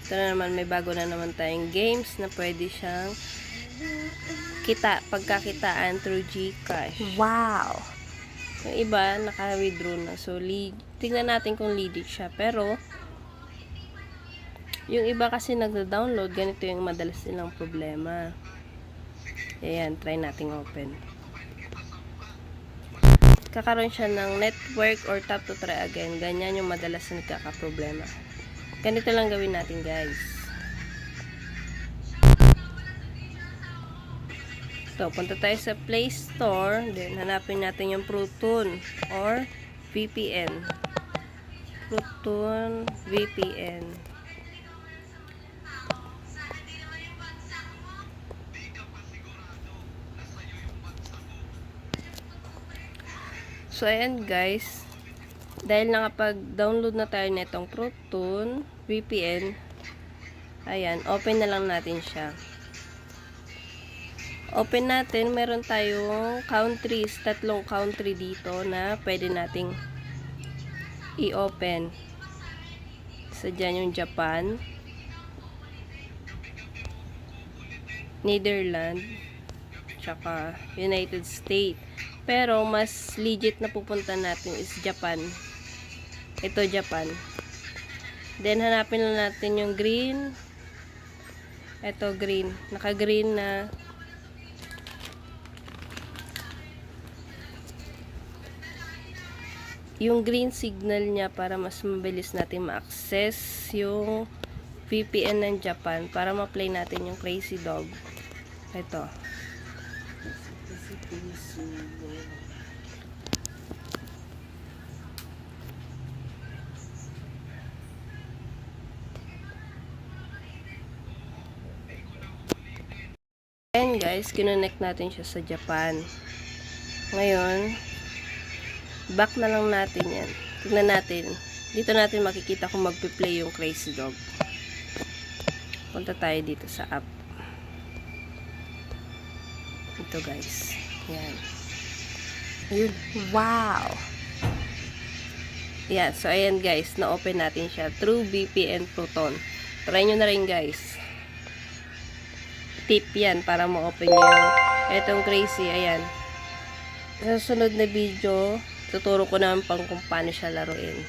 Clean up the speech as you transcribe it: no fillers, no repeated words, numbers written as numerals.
Ito na naman, may bago na naman tayong games na pwede siyang pagkakitaan through GCash. Wow! Yung iba, naka-withdraw na. So, tingnan natin kung legit siya. Pero, yung iba kasi nagda-download, ganito yung madalas nilang problema. Ayan, try nating open. Kakaroon siya ng network or tap to try again. Ganyan yung madalas na nagkakaproblema. Ganito lang gawin natin, guys. So, punta tayo sa Play Store. Then, hanapin natin yung Proton or VPN. Proton VPN. So, ayan guys. Dahil nakapag-download na tayo nitong Proton VPN, ayan, open na lang natin siya. Open natin, meron tayong countries, 3 country dito na pwede nating i-open. So, dyan yung Japan, Netherlands, tsaka United States. Pero, mas legit na pupunta natin is Japan. Ito, Japan. Then, hanapin lang natin yung green. Ito, green. Naka-green na. Yung green signal niya para mas mabilis natin ma-access yung VPN ng Japan para ma-play natin yung Crazy Dog. Ito. Ayan guys, kinonect natin siya sa Japan. Ngayon, back na lang natin yan. Tignan natin. Dito natin makikita kung magpi-play yung Crazy Dog. Punta tayo dito sa app. Ito guys. Yan. Ayun. Wow! Yan. So, ayan guys. Na-open natin siya through VPN Proton. Try nyo na rin guys. Tip yan para ma-open nyo yung etong Crazy. Ayan. Sa susunod na video, tuturo ko naman pang kung paano siya laruin.